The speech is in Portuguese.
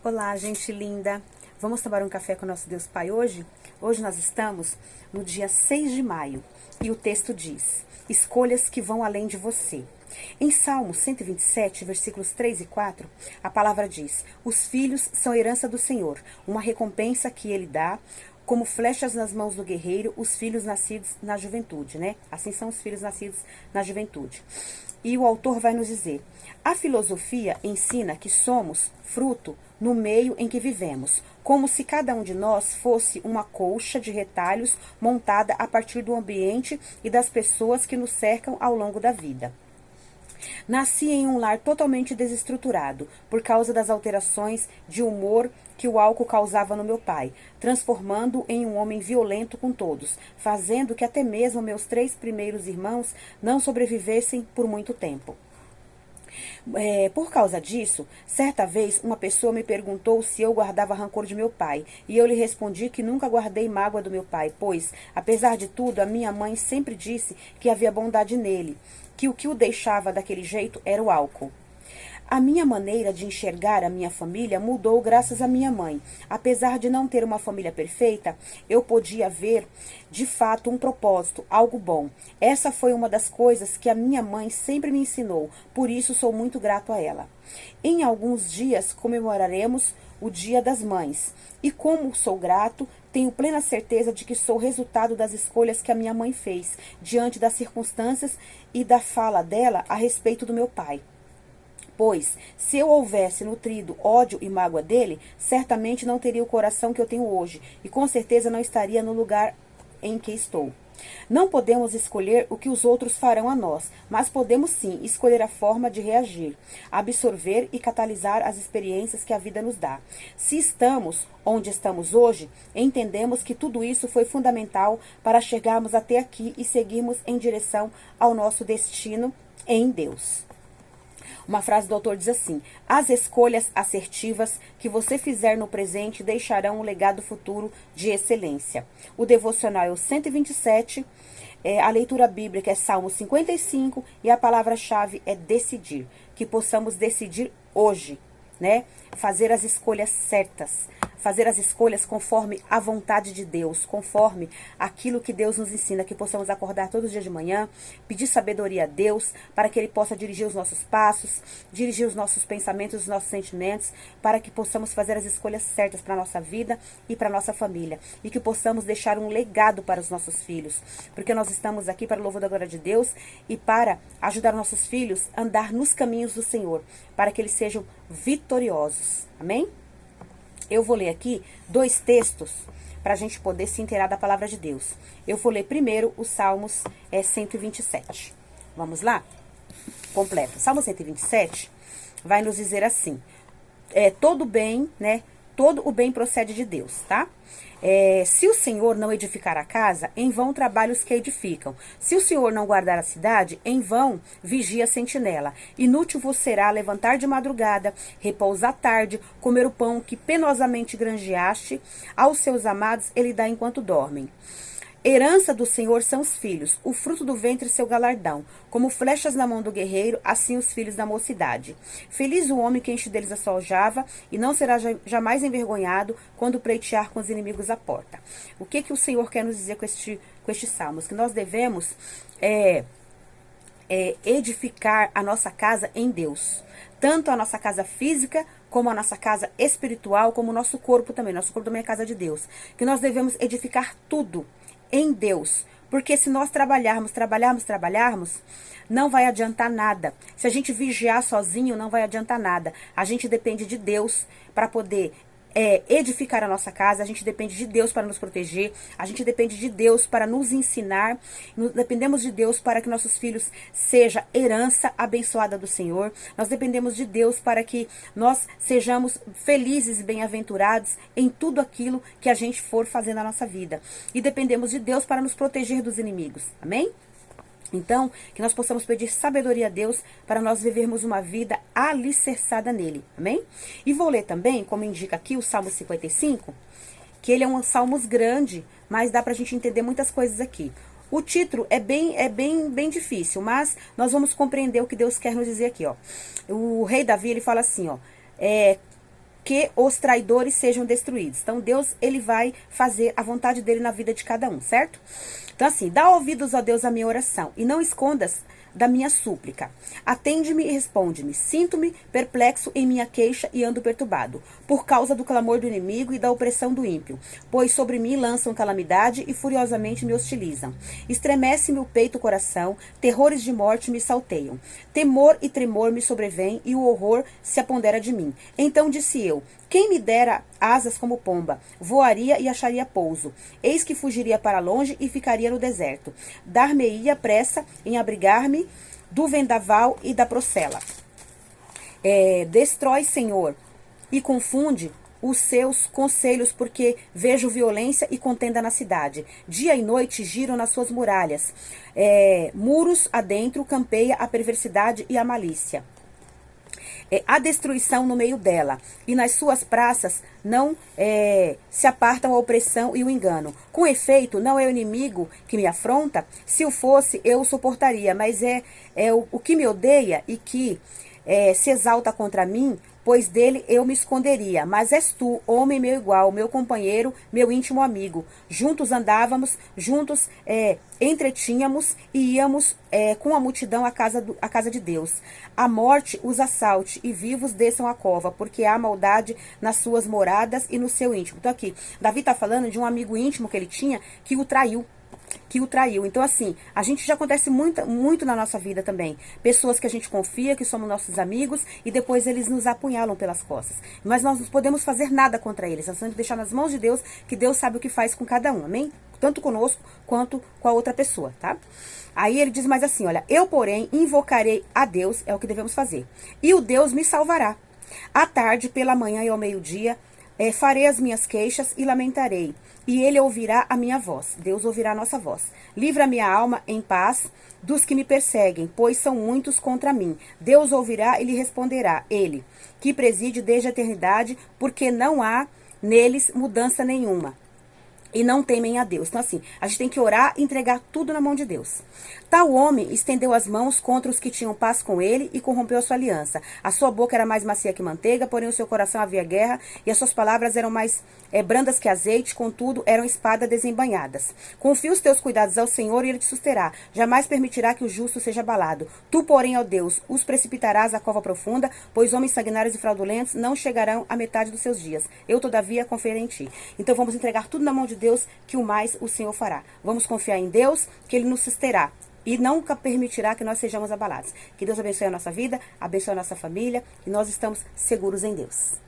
Olá, gente linda! Vamos tomar um café com o nosso Deus Pai hoje? Hoje nós estamos no dia 6 de maio e o texto diz: escolhas que vão além de você. Em Salmo 127, versículos 3 e 4, a palavra diz: os filhos são herança do Senhor, uma recompensa que Ele dá, como flechas nas mãos do guerreiro, os filhos nascidos na juventude, né? Assim são os filhos nascidos na juventude. E o autor vai nos dizer: a filosofia ensina que somos fruto no meio em que vivemos, como se cada um de nós fosse uma colcha de retalhos montada a partir do ambiente e das pessoas que nos cercam ao longo da vida. Nasci em um lar totalmente desestruturado, por causa das alterações de humor que o álcool causava no meu pai, transformando-o em um homem violento com todos, fazendo que até mesmo meus 3 primeiros irmãos não sobrevivessem por muito tempo. Por causa disso, certa vez uma pessoa me perguntou se eu guardava rancor de meu pai, e eu lhe respondi que nunca guardei mágoa do meu pai, pois, apesar de tudo, a minha mãe sempre disse que havia bondade nele, que o deixava daquele jeito era o álcool. A minha maneira de enxergar a minha família mudou graças à minha mãe. Apesar de não ter uma família perfeita, eu podia ver, de fato, um propósito, algo bom. Essa foi uma das coisas que a minha mãe sempre me ensinou, por isso sou muito grato a ela. Em alguns dias comemoraremos o Dia das Mães. E como sou grato, tenho plena certeza de que sou resultado das escolhas que a minha mãe fez, diante das circunstâncias e da fala dela a respeito do meu pai. Pois, se eu houvesse nutrido ódio e mágoa dele, certamente não teria o coração que eu tenho hoje, e com certeza não estaria no lugar em que estou. Não podemos escolher o que os outros farão a nós, mas podemos sim escolher a forma de reagir, absorver e catalisar as experiências que a vida nos dá. Se estamos onde estamos hoje, entendemos que tudo isso foi fundamental para chegarmos até aqui e seguirmos em direção ao nosso destino em Deus. Uma frase do autor diz assim: as escolhas assertivas que você fizer no presente deixarão um legado futuro de excelência. O devocional é o 127, a leitura bíblica é Salmo 55 e a palavra-chave é decidir. Que possamos decidir hoje, né? Fazer as escolhas certas. Fazer as escolhas conforme a vontade de Deus, conforme aquilo que Deus nos ensina, que possamos acordar todos os dias de manhã, pedir sabedoria a Deus, para que Ele possa dirigir os nossos passos, dirigir os nossos pensamentos, os nossos sentimentos, para que possamos fazer as escolhas certas para a nossa vida e para a nossa família, e que possamos deixar um legado para os nossos filhos, porque nós estamos aqui para o louvor da glória de Deus e para ajudar nossos filhos a andar nos caminhos do Senhor, para que eles sejam vitoriosos. Amém? Eu vou ler aqui 2 textos para a gente poder se inteirar da palavra de Deus. Eu vou ler primeiro os Salmos 127. Vamos lá? Completo. Salmo 127 vai nos dizer assim: todo bem, né? Todo o bem procede de Deus, tá? Se o Senhor não edificar a casa, em vão trabalham os que edificam. Se o Senhor não guardar a cidade, em vão vigia a sentinela. Inútil vos será levantar de madrugada, repousar tarde, comer o pão que penosamente granjeaste. Aos seus amados ele dá enquanto dormem. Herança do Senhor são os filhos, o fruto do ventre seu galardão. Como flechas na mão do guerreiro, assim os filhos da mocidade. Feliz o homem que enche deles a sua aljava, e não será jamais envergonhado quando pleitear com os inimigos à porta. O que o Senhor quer nos dizer com estes salmos? Que nós devemos edificar a nossa casa em Deus. Tanto a nossa casa física, como a nossa casa espiritual, como o nosso corpo também. Nosso corpo também é casa de Deus. Que nós devemos edificar tudo em Deus, porque se nós trabalharmos, não vai adiantar nada. Se a gente vigiar sozinho, não vai adiantar nada. A gente depende de Deus para poder edificar a nossa casa, a gente depende de Deus para nos proteger, a gente depende de Deus para nos ensinar, dependemos de Deus para que nossos filhos sejam herança abençoada do Senhor, nós dependemos de Deus para que nós sejamos felizes e bem-aventurados em tudo aquilo que a gente for fazer na nossa vida, e dependemos de Deus para nos proteger dos inimigos, amém? Então, que nós possamos pedir sabedoria a Deus para nós vivermos uma vida alicerçada nele, amém? E vou ler também, como indica aqui o Salmo 55, que ele é um salmos grande, mas dá pra gente entender muitas coisas aqui. O título é bem difícil, mas nós vamos compreender o que Deus quer nos dizer aqui, ó. O rei Davi, ele fala assim, ó, que os traidores sejam destruídos. Então, Deus, ele vai fazer a vontade dele na vida de cada um, certo? Então, assim, dá ouvidos, ó Deus, à minha oração, e não escondas da minha súplica. Atende-me e responde-me. Sinto-me perplexo em minha queixa e ando perturbado, por causa do clamor do inimigo e da opressão do ímpio, pois sobre mim lançam calamidade e furiosamente me hostilizam. Estremece-me o peito e o coração, terrores de morte me salteiam. Temor e tremor me sobrevêm e o horror se apodera de mim. Então disse eu: quem me dera asas como pomba, voaria e acharia pouso. Eis que fugiria para longe e ficaria no deserto. Dar-me-ia pressa em abrigar-me do vendaval e da procela. Destrói, Senhor, e confunde os seus conselhos, porque vejo violência e contenda na cidade. Dia e noite giram nas suas muralhas. Muros adentro campeia a perversidade e a malícia. A destruição no meio dela, e nas suas praças não se apartam a opressão e o engano. Com efeito, não é o inimigo que me afronta, se o fosse, eu o suportaria, mas é o que me odeia e que se exalta contra mim, pois dele eu me esconderia. Mas és tu, homem meu igual, meu companheiro, meu íntimo amigo. Juntos andávamos, juntos entretínhamos e íamos com a multidão à casa de Deus. A morte os assalte e vivos desçam a cova, porque há maldade nas suas moradas e no seu íntimo. Então aqui, Davi está falando de um amigo íntimo que ele tinha que o traiu. Então, assim, a gente já acontece muito na nossa vida também. Pessoas que a gente confia, que somos nossos amigos, e depois eles nos apunhalam pelas costas. Mas nós não podemos fazer nada contra eles. Nós temos que deixar nas mãos de Deus, que Deus sabe o que faz com cada um, amém? Tanto conosco, quanto com a outra pessoa, tá? Aí ele diz mais assim, olha, eu, porém, invocarei a Deus, é o que devemos fazer. E o Deus me salvará. À tarde, pela manhã e ao meio-dia, farei as minhas queixas e lamentarei, e ele ouvirá a minha voz. Deus ouvirá a nossa voz. Livra minha alma em paz dos que me perseguem, pois são muitos contra mim. Deus ouvirá e lhe responderá, ele, que preside desde a eternidade, porque não há neles mudança nenhuma. E não temem a Deus. Então, assim, a gente tem que orar e entregar tudo na mão de Deus. Tal homem estendeu as mãos contra os que tinham paz com ele e corrompeu a sua aliança. A sua boca era mais macia que manteiga, porém o seu coração havia guerra, e as suas palavras eram mais brandas que azeite, contudo, eram espada desembainhadas. Confia os teus cuidados ao Senhor e ele te susterá. Jamais permitirá que o justo seja abalado. Tu, porém, ó Deus, os precipitarás à cova profunda, pois homens sanguinários e fraudulentos não chegarão à metade dos seus dias. Eu, todavia, confiarei em ti. Então, vamos entregar tudo na mão de Deus, que o mais o Senhor fará. Vamos confiar em Deus, que ele nos susterá e nunca permitirá que nós sejamos abalados. Que Deus abençoe a nossa vida, abençoe a nossa família, e nós estamos seguros em Deus.